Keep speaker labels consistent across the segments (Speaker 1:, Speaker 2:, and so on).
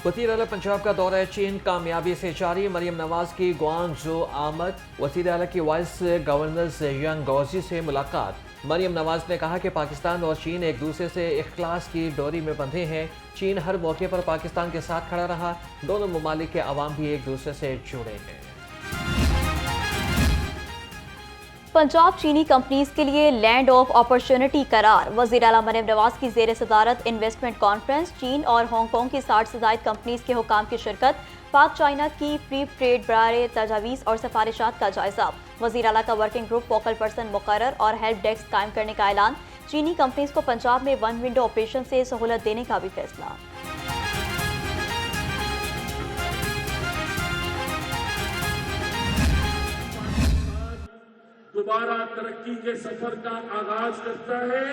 Speaker 1: वज़ीर आला पंजाब का दौरा चीन कामयाबी से जारी। मरियम नवाज की ग्वांगझो आमद। वज़ीर आला की वाइस गवर्नर जियांग गौजी से मुलाकात। मरियम नवाज ने कहा कि पाकिस्तान और चीन एक दूसरे से इख्लास की डोरी में बंधे हैं। चीन हर मौके पर पाकिस्तान के साथ खड़ा रहा। दोनों ममालिक के अवाम भी एक दूसरे से जुड़े हैं।
Speaker 2: पंजाब चीनी कंपनीज के लिए लैंड ऑफ अपॉर्चुनिटी करार। वज़ीर आला मरियम नवाज की ज़ेर सदारत इन्वेस्टमेंट कॉन्फ्रेंस। चीन और हांगकॉन्ग की 60 से ज़ायद कंपनीज के हुकाम की शिरकत। पाक चाइना की फ्री ट्रेड बराए तजावीज़ और सिफारिशात का जायजा। वज़ीर आला का वर्किंग ग्रुप फोकल पर्सन मुकर्रर और हेल्प डेस्क कायम करने का ऐलान। चीनी कंपनीज को पंजाब में वन विंडो ऑपरेशन से सहूलत देने का भी फैसला।
Speaker 3: दोबारा तरक्की के सफर का आगाज करता है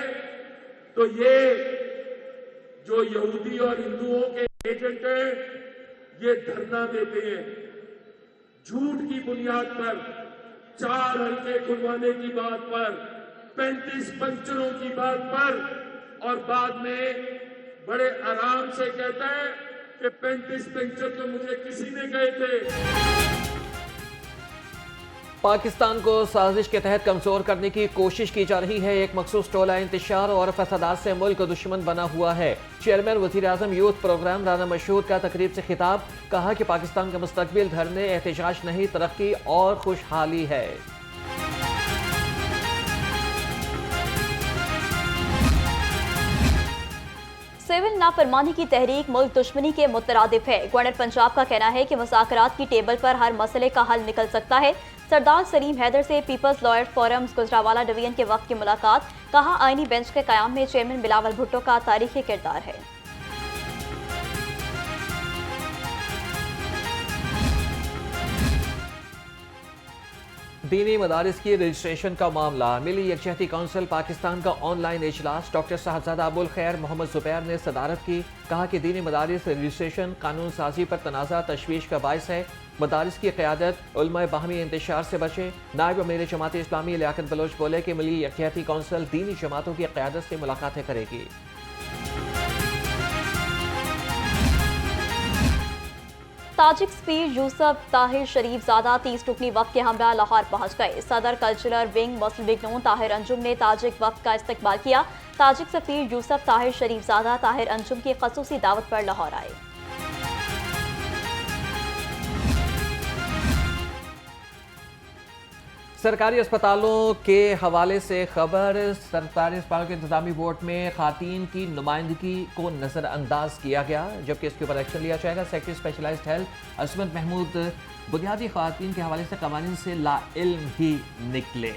Speaker 3: तो ये जो यहूदी और हिंदुओं के एजेंट हैं ये धरना देते हैं झूठ की बुनियाद पर, 4 हल्के खुलवाने की बात पर, 35 पंचरों की बात पर, और बाद में बड़े आराम से कहता है कि 35 पंचर तो मुझे किसी ने कहे थे।
Speaker 1: पाकिस्तान को साजिश के तहत कमजोर करने की कोशिश की जा रही है। एक मखसूस टोला इंतशार और फसादात से मुल्क दुश्मन बना हुआ है। चेयरमैन वज़ीर आज़म यूथ प्रोग्राम राना मशहूद का तकरीब से खिताब। कहा कि पाकिस्तान का मुस्तकबिल धरने एहतजाज नहीं, तरक्की और खुशहाली है।
Speaker 2: सिविल नाफरमानी की तहरीक मुल्क दुश्मनी के मुतरादिफ है। गवर्नर पंजाब का कहना है कि मुज़ाकरात की टेबल पर हर मसले का हल निकल सकता है। सरदार सलीम हैदर से people's lawyer forum Gujranwala division के वक्त की मुलाकात। कहा आईनी बेंच के क़याम में चेयरमैन बिलावल भुट्टो का तारीखी किरदार है।
Speaker 1: दीनी मदारिस की रजिस्ट्रेशन का मामला। मिली यकजहती काउंसिल पाकिस्तान का ऑनलाइन इजलास। डॉक्टर साहबजादा अबुल खैर मोहम्मद जुबैर ने सदारत की। कहा कि दीनी मदारिस रजिस्ट्रेशन कानून साजी पर तनाज़ा तशवीश का बायस है। मदारिस की क़यादत उलमा बाहमी इंतशार से बचे। नायब अमीर जमात इस्लामी लियाकत बलोच बोले कि मिली यकजहती काउंसिल दीनी जमातों की क़यादत से मुलाकातें करेगी।
Speaker 2: ताजिक सफीर यूसुफ ताहिर शरीफजादा 30 रुकनी वक्त के हमरा लाहौर पहुंच गए। सदर कल्चरल विंग मुस्लिम लीग नून ताहिर अंजुम ने ताजिक वक्त का इस्तकबाल किया। ताजिक सफीर यूसुफ ताहिर शरीफजादा ताहिर अंजुम की खसूसी दावत पर लाहौर आए।
Speaker 1: सरकारी अस्पतालों के हवाले से खबर। सरकारी अस्पतालों के इंतजामी बोर्ड में खातीन की नुमाइंदगी को नज़रअंदाज किया गया, जबकि इसके ऊपर एक्शन लिया जाएगा। सेक्रेटरी स्पेशलाइज्ड हेल्थ असमत महमूद बुनियादी खातीन के हवाले से कवानीन से लाइल्म ही निकले।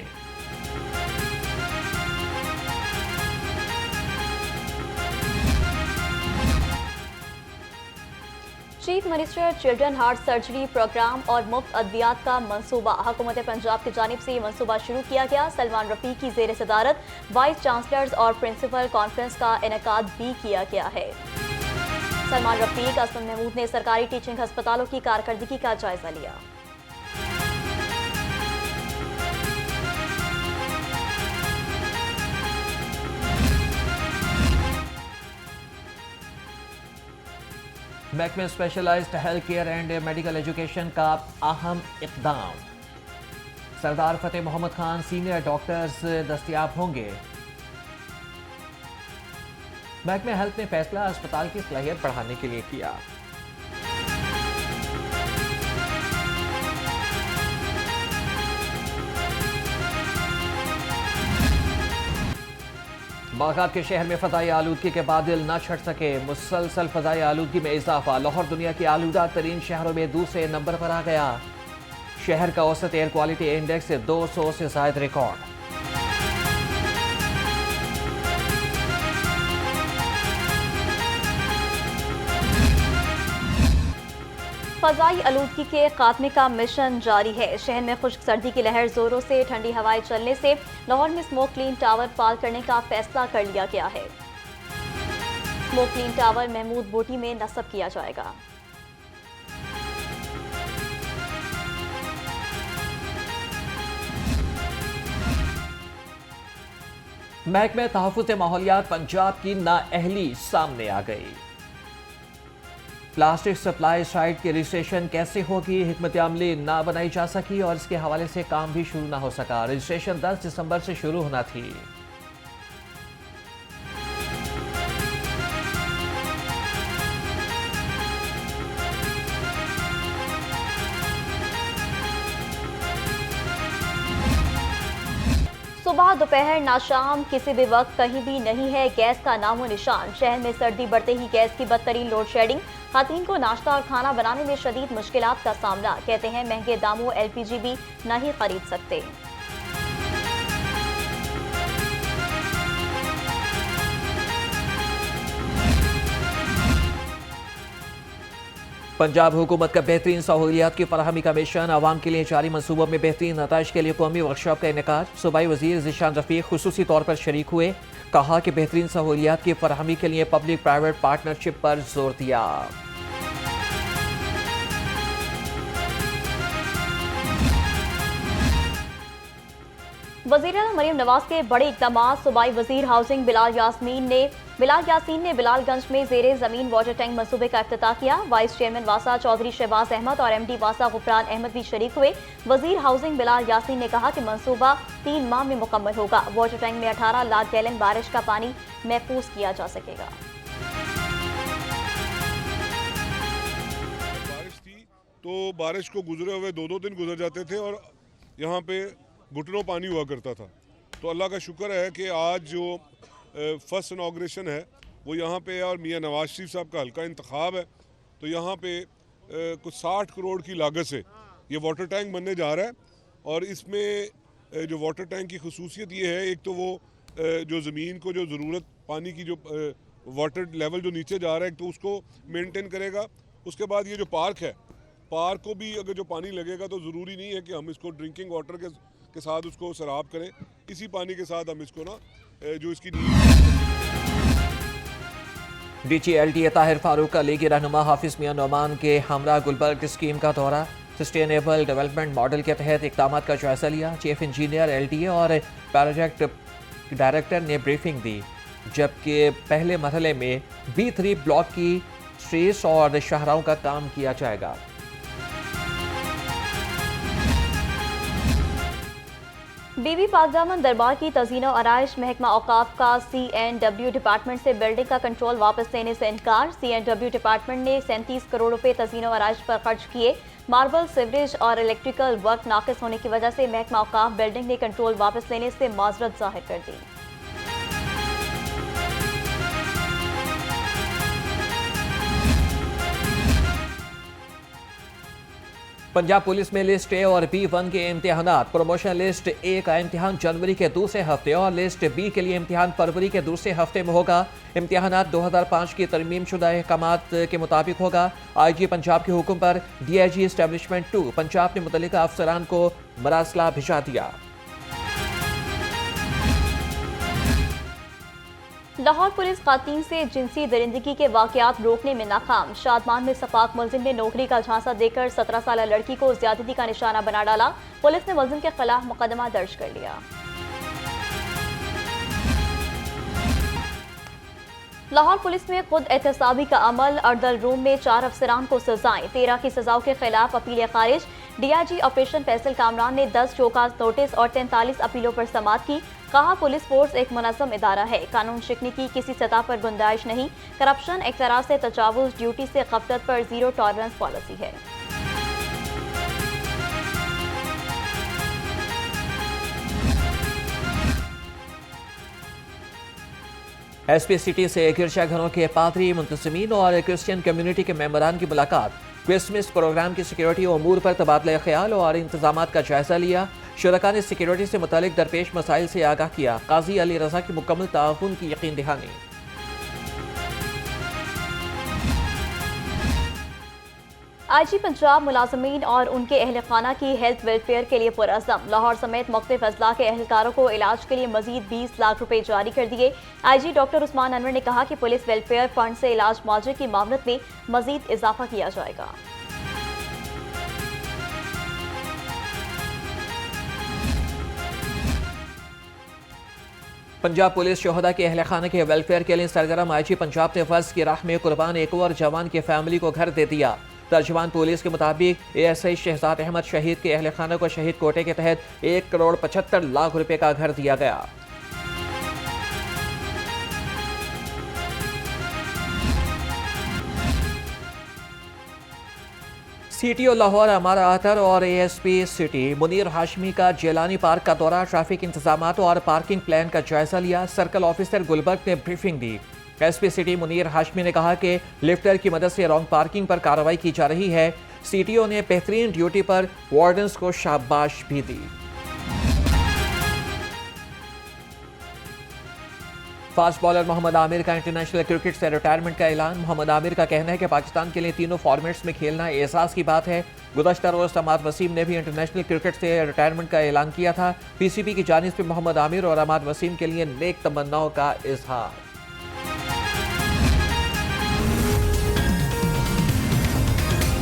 Speaker 2: Chief minister children heart surgery programme और मुफ्त अद्वियात का मंसूबा। हुकूमत पंजाब की जानिब से ये मंसूबा शुरू किया गया। सलमान रफ़ी की ज़ेर सदारत वाइस चांसलर्स और प्रिंसिपल कॉन्फ्रेंस का इनेकाद भी किया गया है। सलमान रफ़ी असमत महमूद ने सरकारी टीचिंग अस्पतालों की कारकर्दगी का जायजा लिया।
Speaker 1: महकमे specialised health care and medical education का अहम इक़दाम। सरदार फतेह मोहम्मद खान सीनियर डॉक्टर्स दस्तयाब होंगे। महकमे हेल्थ ने फैसला अस्पताल की सलाहियत बढ़ाने के लिए किया। बागदाद के शहर में फजाई आलूदगी के बादल न छट सके। मुसलसल फजाई आलूदगी में इजाफा। लाहौर दुनिया के आलूदा तरीन शहरों में दूसरे नंबर पर आ गया। शहर का औसत एयर क्वालिटी इंडेक्स 200 से ज्यादा रिकॉर्ड।
Speaker 2: फजाई आलूदगी के खात्मे का मिशन जारी है। शहर में खुश्क सर्दी की लहर जोरों से, ठंडी हवाएं चलने से लाहौर में स्मोक क्लीन टावर फाल करने का फैसला कर लिया गया है। स्मोक क्लीन टावर महमूद बोटी में नस्ब किया जाएगा।
Speaker 1: महकमे तहफ़्फ़ुज़ माहौलियात पंजाब की नाअहली सामने आ गई। प्लास्टिक सप्लाई साइट की रजिस्ट्रेशन कैसे होगी, हिकमत अमली ना बनाई जा सकी और इसके हवाले से काम भी शुरू ना हो सका। रजिस्ट्रेशन 10 दिसंबर से शुरू होना थी।
Speaker 2: सुबह दोपहर ना शाम किसी भी वक्त कहीं भी नहीं है गैस का नामो निशान। शहर में सर्दी बढ़ते ही गैस की बदतरीन लोड शेडिंग, खातून को नाश्ता और खाना बनाने में शदीद मुश्किलात का सामना। कहते हैं महंगे दामों LPG भी नहीं खरीद सकते।
Speaker 1: पंजाब हुकूमत का बेहतरीन सहूलियात की फराहमी का मिशन, आवाम के लिए जारी मनसूबों में बेहतरीन नताइज के लिए कौमी वर्कशॉप का इनेकाद। सूबाई वजीर ज़ीशान रफ़ीक खुसूसी तौर पर शरीक हुए। कहा कि बेहतरीन सहूलियात की फराहमी के लिए पब्लिक प्राइवेट पार्टनरशिप पर जोर दिया।
Speaker 2: वज़ीर आला मरीम नवाज के बड़े इक़दाम। सूबाई वज़ीर हाउसिंग बिलाल यासीन ने बिलालगंज में ज़ेरे ज़मीन वाटर टैंक मनसूबे का इफ्तिताह किया। वाइस चेयरमैन वासा चौधरी शहबाज अहमद और MD वासा गुफरान अहमद भी शरीक हुए। वज़ीर हाउसिंग बिलाल यासीन ने कहा कि मनसूबा 3 माह में मुकम्मल होगा। वाटर टैंक में 18 लाख गैलन बारिश का पानी महफूज किया जा सकेगा।
Speaker 4: बारिश थी तो बारिश को गुजरे हुए 2-2 दिन गुजर जाते थे और यहाँ पे घुटनों पानी हुआ करता था। तो अल्लाह का शुक्र है कि आज जो फर्स्ट इनाग्रेशन है वो यहाँ पे है और मियाँ नवाज शरीफ साहब का हल्का इंतखाब है। तो यहाँ पे कुछ 60 करोड़ की लागत से ये वाटर टैंक बनने जा रहा है। और इसमें जो वाटर टैंक की खसूसियत ये है, एक तो वो जो ज़मीन को जो ज़रूरत पानी की जो वाटर लेवल जो नीचे जा रहा है, एक तो उसको मेंटेन करेगा। उसके बाद ये जो पार्क है, पार्क को भी अगर जो पानी लगेगा तो ज़रूरी नहीं है कि हम इसको ड्रिंकिंग वाटर के साथ उसको सराब करें। इसी पानी के साथ हम इसको ना जो इसकी
Speaker 1: DG LTA ताहिर फारूक का लीगी रहनुमा हाफिज मियां नोमान के हमरा गुलबर्ग स्कीम का दौरा। सस्टेनेबल डेवलपमेंट मॉडल के तहत इक़दाम का जायजा लिया। चीफ इंजीनियर LTA और प्रोजेक्ट डायरेक्टर ने ब्रीफिंग दी। जबकि पहले मरहले में B3 ब्लॉक की स्ट्रीट्स और शाहराहों का काम किया जाएगा।
Speaker 2: बीबी पाकदामन दरबार की तज़ीन और आराइश, महकमा औकाफ का CNW डिपार्टमेंट से बिल्डिंग का कंट्रोल वापस लेने से इनकार। CNW डिपार्टमेंट ने 37 करोड़ रुपए तज़ीन और आराइश पर खर्च किए। मार्बल, सीवरेज और इलेक्ट्रिकल वर्क नाकिस होने की वजह से महकमा औकाफ बिल्डिंग ने कंट्रोल वापस लेने से माजरत जाहिर कर दी।
Speaker 1: पंजाब पुलिस में लिस्ट A और B1 के इम्तिहानात। प्रमोशन लिस्ट A का इम्तिहान जनवरी के दूसरे हफ्ते और लिस्ट B के लिए इम्तिहान फरवरी के दूसरे हफ्ते में होगा। इम्तिहानात 2005 की तरमीम शुदा अहकामात के मुताबिक होगा। IG पंजाब के हुक्म पर DIG एस्टेब्लिशमेंट 2 पंजाब ने मुतल्लिका अफसरान को मरासला भिजा दिया।
Speaker 2: लाहौर पुलिस खातून से जिनसी दरिंदगी के वाकयात रोकने में नाकाम। शादमान में सफाक मुलजिम ने नौकरी का झांसा देकर 17 साल लड़की को ज्यादती का निशाना बना डाला। पुलिस ने मुलजिम के खिलाफ मुकदमा दर्ज कर लिया। लाहौर पुलिस में खुद एहतसाबी का अमल। अर्दल रूम में 4 अफसरान को सजाएं। 13 की सजाओं के खिलाफ अपीलें खारिज। DIG ऑपरेशन फैसल कामरान ने 10 शोकाज नोटिस और 43 अपीलों पर समाअत की। कहा पुलिस फोर्स एक मुनज़्ज़म इदारा है, कानून शिकनी की किसी सतह पर गुंजाइश नहीं। करप्शन, इख्तराज से तजावुज, ड्यूटी से गफलत पर जीरो टॉलरेंस पॉलिसी है।
Speaker 1: SP सिटी से गिरजाघरों के पादरी, मुंतज़मीन और क्रिश्चियन कम्युनिटी के मेंबरान की मुलाकात। क्रिसमस प्रोग्राम की सिक्योरिटी अमूर पर तबादला ख्याल और इंतजामात का जायजा लिया। शुरका ने सिक्योरिटी से मुतालिक दरपेश मसाइल से आगाह किया। काजी अली रजा की मुकम्मल ताउन की यकीन दहानी।
Speaker 2: IG पंजाब मुलाजमीन और उनके अहल खाना की हेल्थ वेलफेयर के लिए पुरअज़म। लाहौर समेत मुख्तलिफ अजला के अहलकारों को इलाज के लिए मजीद 20 लाख रुपए जारी कर दिए। IG डॉक्टर उस्मान अनवर ने कहा कि पुलिस वेलफेयर फंड से इलाज मुआवजे की मामलत में मजीद इजाफा किया जाएगा।
Speaker 1: पंजाब पुलिस शोहदा के अहल खाना के वेलफेयर के लिए सरगर्म आईजी पंजाब ने फर्ज की राह में कुर्बान एक और जवान की फैमिली को घर दे दिया। तर्जुमान पुलिस के मुताबिक एएसआई शहजाद अहमद शहीद के अहल खाना को शहीद कोटे के तहत 1,75,00,000 रुपए का घर दिया गया। सीटीओ लाहौर अमारा अतर और एएसपी सिटी मुनीर हाशमी का जेलानी पार्क का दौरा, ट्रैफिक इंतजामात और पार्किंग प्लान का जायजा लिया। सर्कल ऑफिसर गुलबर्ग ने ब्रीफिंग दी। एसपी सिटी मुनीर हाशमी ने कहा कि लिफ्टर की मदद से रॉन्ग पार्किंग पर कार्रवाई की जा रही है। सीटीओ ने बेहतरीन ड्यूटी पर वार्डन्स को शाबाश भी दी। फास्ट बॉलर मोहम्मद आमिर का इंटरनेशनल क्रिकेट से रिटायरमेंट का ऐलान। मोहम्मद आमिर का कहना है कि पाकिस्तान के लिए तीनों फॉर्मेट्स में खेलना एहसास की बात है। गुज़श्ता रोज़ अमाद वसीम ने भी इंटरनेशनल क्रिकेट से रिटायरमेंट का ऐलान किया था। पीसीबी की जानिब से मोहम्मद आमिर और अमाद वसीम के लिए नेक तमन्नाओं का इजहार।